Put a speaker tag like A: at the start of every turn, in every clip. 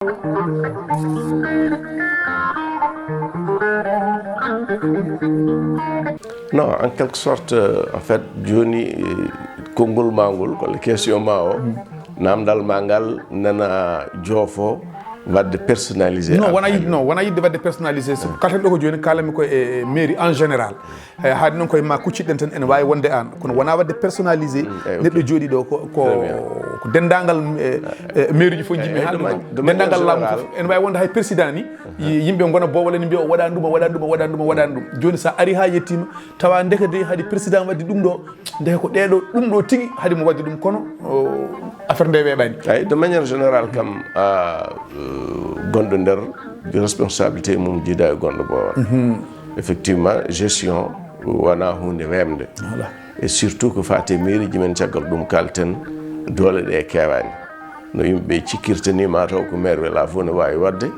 A: Non, en quelque sorte, en fait, joni kongol mangol ko la question ma o namdal mangal nana jofo wadde personnalisé.
B: Non, wana yidde wadde personnalisé. So kalten do ko joni kalami ko e mairie en général. Haade non koye ma kuccidden tan en wawi wonde an kono wana wadde personnalisé neddo jodi do ko dendangal mairie ji fo jimmi haalde dendangal laamu fof en wawi wonde hay président ni yimbe gona bo wala ni mbiyo waɗani ɗum joni sa ari ha yettima tawa ndekade hadi président waddi ɗum ɗo ndeke ko ɗeɗo ɗum ɗo tigui hadi mo waddi ɗum kono affaire nde weeɓani.
A: Ay de manière générale kam gonɗo nder responsabilité mum jiida e gonɗo bowal. Effectivement gestion wona hunde wemde. Et surtout ko fate mairie ji men caggal ɗum kalten dole ɗe kewani no yimɓe cikkirta ni mataw ko maire wela fof ne wawi wadde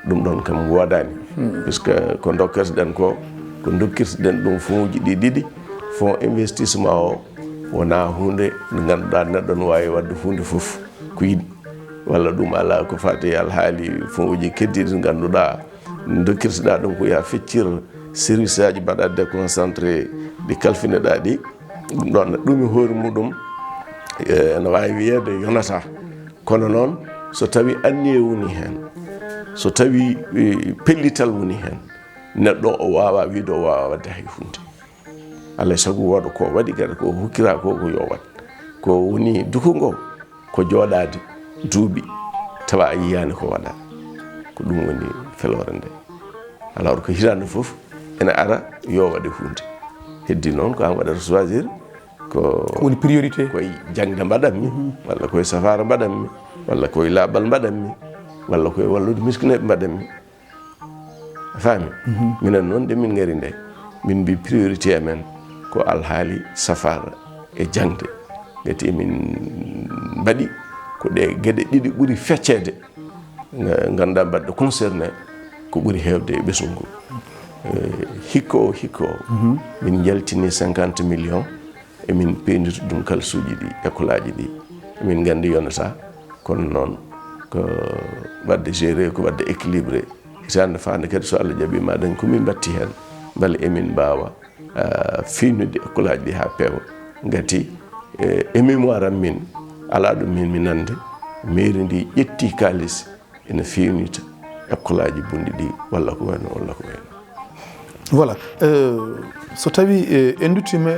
A: ɗum ɗon kam wodani puisque ko dokkirteɗen ko dokkirteɗen ɗum fonds ji ɗiɗi fonds investissement o wona hunde nde ganduɗa neɗɗo no wawi wadde hunde foof ko yiɗi walla ɗum ala ko fate alhaali fonds ji keddiɗi ganduɗa dokkirteɗa ɗum ko ya feccir service aji mbaɗa déconcentré ɗi kalfineɗa ɗi ɗum ɗon ɗumi hoore muɗum ene wawi wiyede yonata kono noon so tawi anniye woni hen so tawi pellital woni hen neɗɗo o wawa wiide o wawa wadde hay hunde alay saago woɗa ko waɗi kadi ko hukkira ko yo wat ko woni dukongo ko jooɗade duuɓi tawa a yiyani ko waɗa ko ɗum woni felore nde alors ko hitande foof ene ara yo waɗe hunde heddi noon ko an waɗata choisir ko
B: woni priorité
A: koye jangde mbaɗanmi walla koye safara mbaɗanmi walla koye laaɓal mbaɗanmi walla koye wallude miskineɓe mbaɗanmi a faami minen noon nde min gari nde min mbi priorité amen ko alhaali safara e jangde gati min mbaɗi ko ɗe gueɗe ɗiɗi ɓuuri feccede ganduɗa mbaɗɗo concerné ko ɓuuri hewde e ɓesgu ngu hikko o min jaltini 50 millions emin peendirta ɗum kalsuji ɗi école aji ɗi emin gandi yonata kono noon ko wadde géré ko wadde équilibré hitande fande kadi so Allah jaaɓi ma dañ komin batti hen beele emin mbawa fiinude école aji ɗi ha peewa gati e mémoire am min ala ɗum min mi nande mairie ndi ƴetti kalis ene fewnita école aji bonɗi ɗi walla ko wayno walla ko wayno.
B: Voilà so tawi en duttima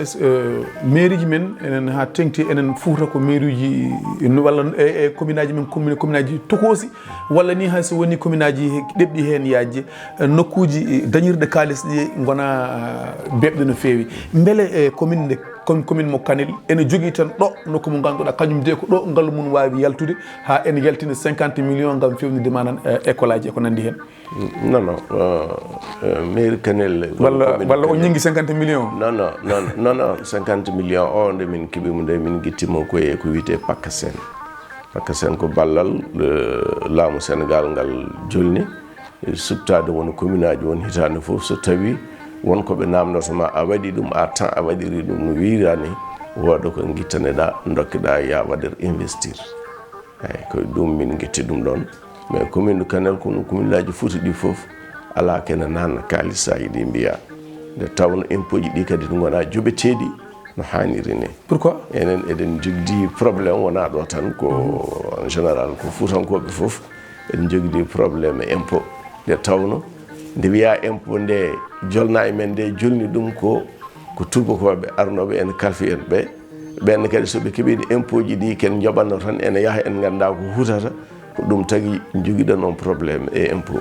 B: mairie ji men enen ha tengti enen fuuta ko mairie ji walla e commune aji men commune aji tokosi walla ni hay so woni commune aji ɗeɓɗi hen yajje nokkuji dañirde kalis ɗi gona bebɗe no fewi beele commune mo Kanel ene jogui tan ɗo nokku mo ganduɗa kañum de ko ɗo ngallu mum wawi yaltude ha ene yaltina 50 millions gam fewnide manan école aji ko nandi hen.
A: Non mairie Kanel
B: walla o ñingui 50 millions.
A: Non 50 millions o nde min keeɓimo nde min guittimo koye ko wiyete pakkasen ko ballal laamu Sénégal ngal jolni subtade won commune aji won hitande foof so tawi wonkoɓe namdotoma a waɗi ɗum a temps a waɗiri ɗum no wirani woɗa ko guittaneɗa dokkeɗa ya waɗir investir eyyi ko ɗum min guitti ɗum ɗon mais commune Kanel kono commune aji foti ɗi foof ala kene nanna kalisaji ɗi mbiya nde tawno impôt ji ɗi kadi ɗi gona joɓeteɗi no hanniri ni.
B: Pourquoi
A: enen eɗen jogdi probléme wona ɗo tan ko en général ko fuutankoɓe foof eɗen jogdi probléme impôt nde tawno nde wiya impôt nde jolna e men nde jolni ɗum ko tubakoɓe arnoɓe en kalfi en ɓenne kadi soɓe keeɓino impôt ji ɗi ken joɓanno tan ene yaaha en ganda ko hutata ko ɗum tagui joguiɗen on probléme e impôt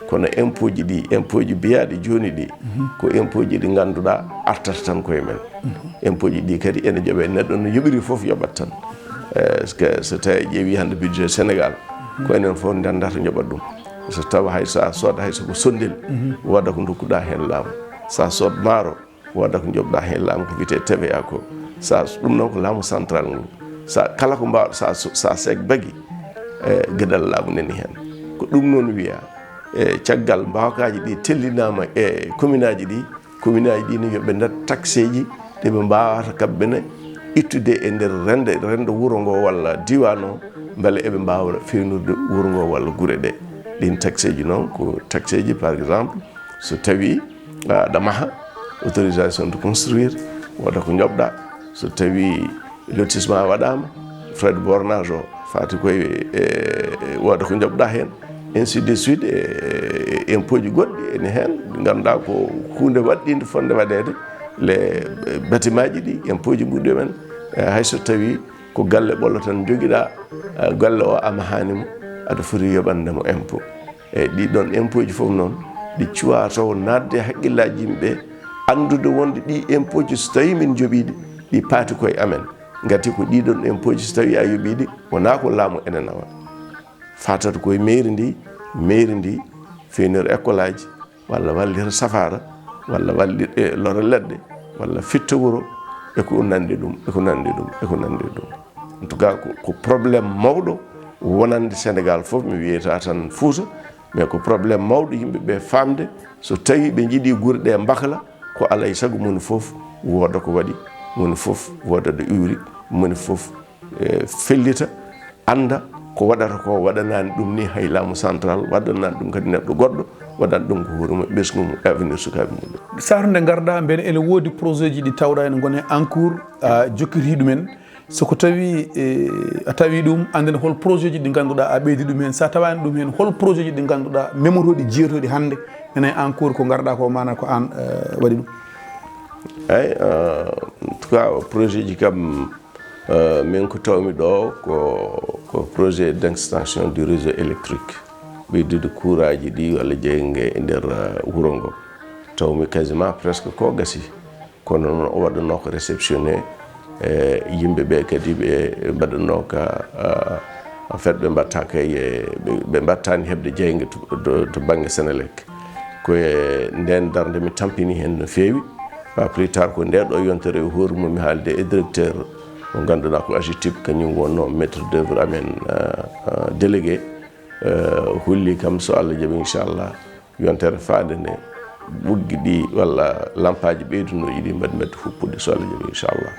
A: kono impôt ji biyaɗi joni ɗi ko impôt ji ɗi ganduɗa artata tan koye men impôt ji ɗi kadi ene jooɓe neɗɗo no yoɓiri foof yoɓat tan parce que so tawi ƴeewi hande budget Sénégal ko enen foof ndendata joɓat ɗum so tawa hay sa sooda hay soko sondel woda ko dokkuɗa hen laamu sa sood maaro woda ko jobɗa hen laamu ko wiyete TVA ko sa ɗum noon ko laamu central ngu sa kala ko mbawɗa sa seeg bagui gueɗal laamu nani hen ko ɗum noon wiya caggal mbawkaji ɗi tellinama e commune aji ɗi ne yoɓe ndat taxe ji ɗeɓe mbawata kamɓene ittude e nder rende wuro ngo walla diwan o beele eɓe mbawa fewnurde wuro ngo walla guure ɗe. ɗin taxe ji noon ko taxe ji par exemple so tawi aɗa maaha autorisation de construire woda ko jobɗa, so tawi lotissement waɗama frais de bornage o fati koye woda ko jobɗa hen, ainsi de suite e impôt ji goɗɗi ene hen ɗi ganduɗa ko hunde waɗɗinde fonde waɗede les bâtiment ji ɗi impôt ji muɗumen hayso tawi ko galle ɓollo tan joguiɗa, galle o amahanimo aɗa foti yoɓandemo impôt. eyyi ɗiɗon impôt ji foof noon ɗi cuwa taw nadde haqqillaji yimɓeɓe andude wonde ɗi impôt ji so tawi min joɓiɗi ɗi paati koye amen, gati ko ɗiɗon impôt ji so tawi a yoɓiɗi wona ko laamu ene nawa, fatata koye mairie ndi fewnir école aji walla wallira safara walla wallir lora leɗɗe walla fitta wuro eko nandi ɗum en tout cas ko probléme mawɗo wonande Sénégal foof mi wiyata tan Fouta, mais ko probléme mawɗo yimɓeɓe famde so tawi ɓe jiiɗi guure ɗe mbahla ko alay saago moni foof wooda ko waɗi, moni foof wooda ɗo iwri, moni foof fellita anda ko waɗata ko waɗanani ɗum ni hay laamu central, waɗanani ɗum kadi neɗɗo goɗɗo, waɗani ɗum ko hoore mum ɓesgu mum avenir sukaɓe muɗum.
B: saato nde garɗa beele ene woodi projet ji ɗi tawɗa ene gone en cours a jokkiti ɗumen, soko tawi a tawi ɗum anden hol projet ji ɗi ganduɗa a ɓeydi ɗum hen, sa tawani ɗum hen hol projet ji ɗi ganduɗa mémotoɗi jeetoɗi hande ene en cours ko garɗa ko mana ko an waɗi ɗum?
A: eyyi en tout cas projet ji kam min ko tawmi ɗo ko projet d' extension du réseau électrique, ɓeydude courant ji ɗi walla jeyge e nder wuro ngo. Tawmi quasiment presque ko gasi, kono noon o waɗano ko réceptionné yimɓeɓe kadi ɓe mbaɗano ka en fait ɓe mbatta kay ɓe mbattani heɓde jeyge to banggue Sénélec. koye nden darde mi tampini hen no fewi, pas plus tard ko ndeɗo yontere e hoore mum mi haalde e directeur mo ganduɗa ko AGETIP kañum wonno maître d' œuvre amen délégué, hulli kam so Allah jaaɓi inchallah yontere faade nde ɓuggi ɗi walla lampaji ɓeydunoji ɗi mbaɗi huppude so Allah jaaɓi inchallah.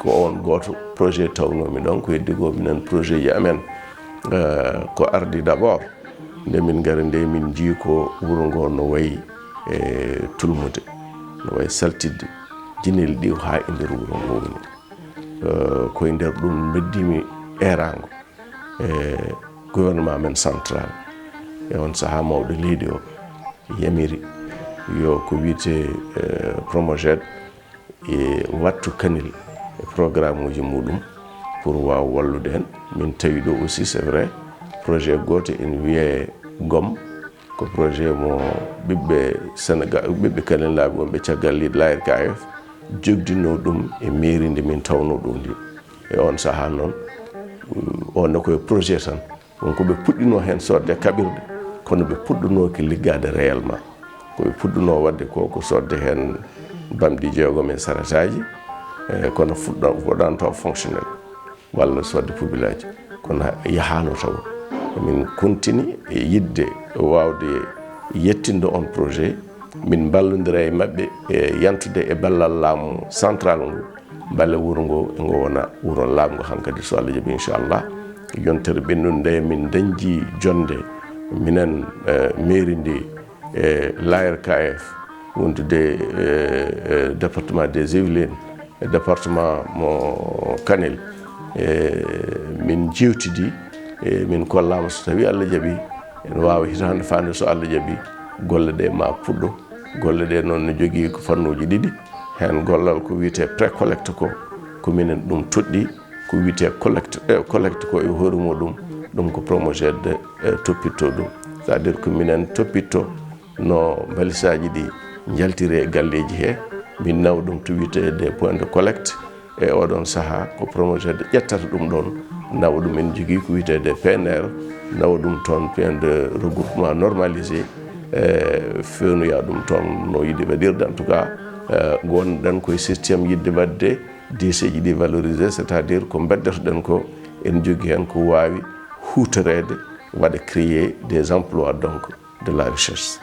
A: ko on goto projet tawnomi ɗon ko heddigo minen projet ji amen ko ardi d' abord nde min gari nde min jii ko wuro ngo no wayi e tulmude, no wayi saltidde jinel ɗi ha e nder wuro ngo woni koye nder ɗum beddimi erago gouvernement men central e on saaha mawɗo leydi o yamiri yo ko wiyete promoged e wattu kanil e programme uji muɗum pour waw wallude en. Min tawi ɗo aussi c'est vrai projet goto en wiye GOM ko projet mo ɓiɓɓe Sénégal ɓiɓɓe kanilaɓe wonɓe caggal leydi Lair KF jogdino ɗum e mairie nde min tawno ɗum ndi. E on saaha noon on koye projet tan wonko ɓe puɗɗino hen sodde kaɓirɗe, kono ɓe puɗɗunoki liggade réellement. koɓe puɗɗuno wadde ko sodde hen bamɗi jeegom e sarataji kono fuɗɗan taw fonctionnel walla sodde poubelle aji, kono yahano taw. min continue e yidde wawde yettinde on projet, min ballodira e mabɓe e yantude e ballal laamu central ngu balle wuro ngo ngo wona wuro laamgo hankadi so Allah jaaɓi inchallah. yontere ɓennude nde min dañji jonde minen mairie ndi e Lair KF wondude département des Yvelines e département mo Kanel min jewtidi min kollama so tawi Allah jaaɓi en wawa hitande fande so Allah jaaɓi golle ɗe ma puɗɗo. golle ɗe noon ne jogui ko fannuji ɗiɗi hen gollal ko wiyete précollecte ko minen ɗum toɗɗi, ko wiyete collecte ko e hoore muɗum ɗum ko promoged toppitto ɗum, c'est à dire que minen toppitto no balisaji ɗi jaltiri e galleji he, min nawa ɗum to wiyete des points de collecte e oɗon saaha ko promoged ƴettata ɗum ɗon nawa ɗum en jogui ko wiyete PNR, nawa ɗum toon point de regroupement normalisé fewnoya ɗum toon no yiɗi waɗirde. En tout cas gonɗen koye systéme yidde wadde déchets ɗi valorisé, c'est à dire ko beddetoɗen ko en jogui hen ko wawi hutorede waɗa créer des emplois donc de la recherche.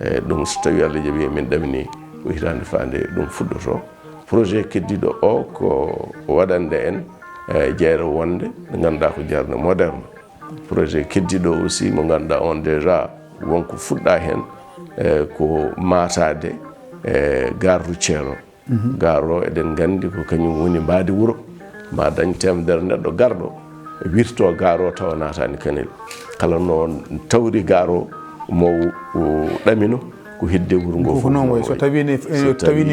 A: ɗum so tawi Allah jaaɓi min ɗamini ko hitande fande ɗum fuɗɗoto. projet keddiɗo o ko waɗande en jeere wonde nde ganduɗa ko jarde moderne projet keddiɗo aussi mo ganduɗa on déjà wonko fuɗɗa hen ko matade gare routiére o gare o eɗen gandi ko kañum woni mbadi wuuro ma dañ temedere neɗɗo garɗo wirto gare o tawa natani Kanel kala no tawri gare o mo ɗamino ko hedde wuuro ngo
B: fof non way so tawini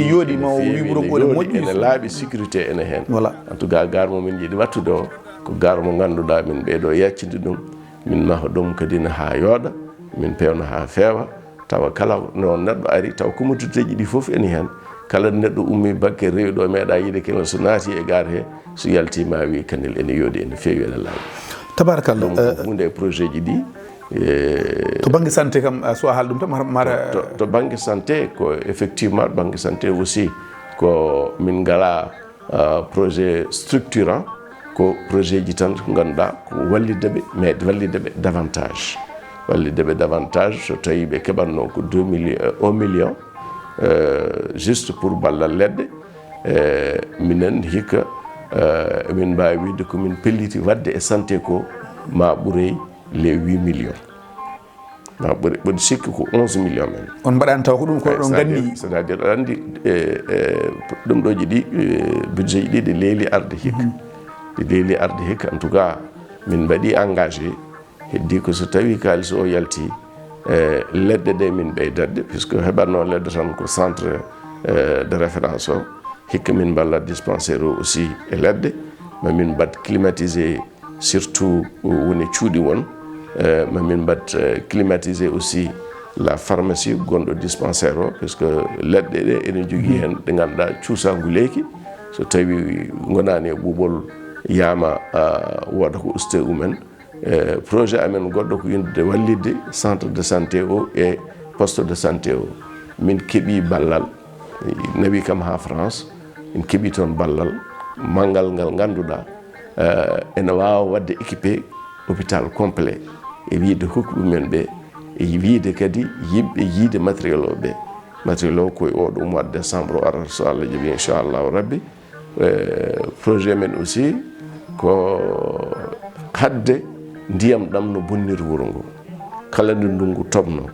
B: yooɗi ma wi wuuro ngole moƴƴi
A: ene laaɓi sécurité ene hen
B: voilà
A: en tout cas gare mo min jiiɗi wattude o ko gare mo ganduɗa min ɓeeɗo yaccide ɗum min maha ɗum kadi ne ha yooɗa min pewna ha feewa tawa kala no neɗɗo ari taw commodité ɗi foof ene hen kala neɗɗo ummi bakke rewɗo meeɗa yiide Kanel so naati e gare he so yaltima wi Kanel ene yooɗi ene feewi ene laaɓi
B: tabarakallah
A: ɗum hunde e projet ji ɗi
B: to banggue santé kam so a haal ɗum tan mara
A: to banggue santé ko effectivement banggue santé aussi ko min ngala projet structurant ko projet ji tan ko ganduɗa ko wallideɓe mais wallideɓe davantage so tawi ɓe keɓatno ko 1 million juste pour ballal leɗɗe minen hikka min mbawi wiide komin pelliti wadde e santé ko ma ɓuurey les 8 millions ma ɓuri sikki ko 11 millions men
B: on mbaɗani taw ko ɗum ko ɗon gandi
A: c'est à dire aɗa andi ɗum ɗoji ɗi budget ji ɗi ɗi leeli arde hikka en tout cas min mbaɗi engagé heddi ko so tawi kalis o yalti leɗɗe ɗe min ɓeydadde puisque heɓatno leɗɗe tan ko centre de référence o hikka min balla dispensaire o aussi e leɗɗe ma min mbaɗ climatisé surtout woni cuuɗi won ma min mbaɗ climatisé aussi la pharmacie gonɗo dispensaire o puisque leɗɗe ɗe ene jogui hen ɗe ganduɗa cuusagu leyki so tawi gonani e ɓuuɓol yama woda ko uste umen projet amen goɗɗo ko yindude wallidde centre de santé o e poste de santé o min keeɓi ballal nawi kam ha France min keeɓi toon ballal manggal ngal ganduɗa ene wawa wadde équipé hôpital complet e wiide hokkuɓe men ɓe e wiide kadi yimɓe yiide matériel o ɓe matériel o koye oɗo mois de décembre o arata so Allah jaaɓi inchallahu rabbi projet men aussi ko hadde ndiyam ɗam no bonniri wuuro ngo kala nde ndungu tobno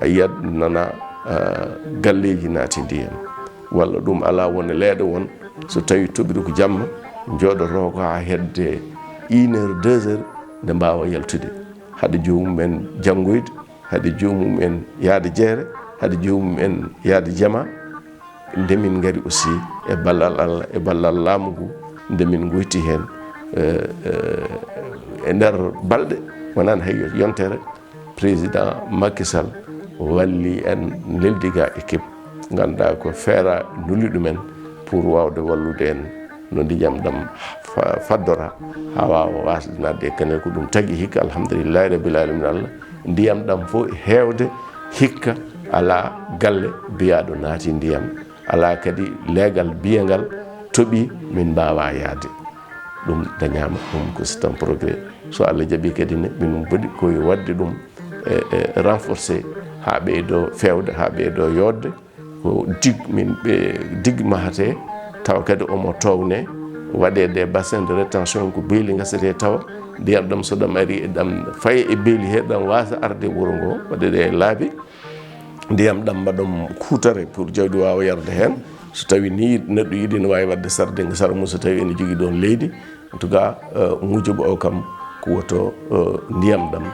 A: a yiyat nana galleji naati ndiyam walla ɗum ala wona leeɗe won so tawi toɓiri ko jamma jooɗoto ko ha hedde 1 heure 2 heures nde mbawa yaltude haade jomum en janggoyde haade jomum en yaade jeere haade jomum en yaade jama ndemin gari aussi e ballal Allah e ballal laamu ngu ndemin goyti hen e nder balɗe wonani hay yontere président Macky Sall walli en leldiga équipe ganduɗa ko feera nuli ɗumen pour wawde wallude en no ndiyam ɗam faddora ha wawa wasdenadde e Kanel ko ɗum tagui hikka alhamdulillahi rabbil alamin Allah ndiyam ɗam fof hewde hikka ala galle biyaɗo naati ndiyam ala kadi leegal biyangal tooɓi min mbawa yaade ɗum dañama ɗum ko c'est un progrès so Allah jaaɓi kadi ne min mbaɗi koye wadde ɗum renforcé ha ɓeydo fewde ha ɓeydo yodde ko min dig mahate tawa kadi omo towne waɗe des bassins de rétention ko beeli gasete tawa ndiyam ɗam so ɗam ari e ɗam faye e beeli he ɗam wasa arde wuuro ngo waɗeɗe laabi ndiyam ɗam mbaɗam kuutare pour jawdi wawa yarde hen so tawi ni neɗɗo yiiɗi ne wawi wadde sarde sara mum so tawi ene jogui ɗon leydi en tout cas mujubu o kam ko woto ndiyam ɗam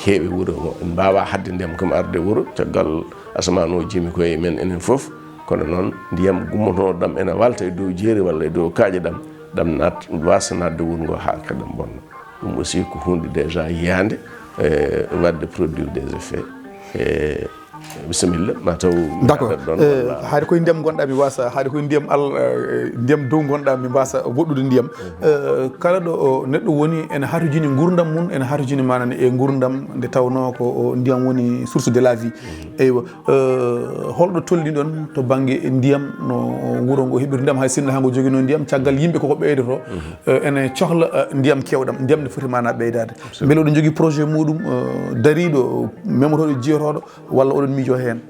A: heewi wuuro ngo en mbawa hadde ndiyam kam arde wuuro caggal asamane o jimi koye men enen foof kono noon ndiyam gummotoɗo ɗam ene walta e dow jeeri walla e dow kaaƴe ɗam wasa nadde wuuro ngo ha kaɗam bonna ɗum aussi ko hunde déjà yiyande wadde produire des effets bisimilla ma taw
B: d'accord haade koye ndiyam gonɗa mi wasa haade koye ndiyam ndiyam dow gonɗa mi mbasa woɗɗude ndiyam kala ɗo neɗɗo woni ene hatojini gurdam mum ene hatojini manane e gurdam nde tawno ko ndiyam woni source de la vie eywa holɗo tolni ɗon to banggue ndiyam no wuuro ngo heɓiri ndiyam hay sinno ha ngo joguino ndiyam caggal yimɓe koko ɓeydoto ene cohla ndiyam kewɗam ndiyam nde foti mana ɓeydade beele oɗon jogui projet muɗum dariɗo memotoɗo jiyotoɗo walla oɗon miijo hen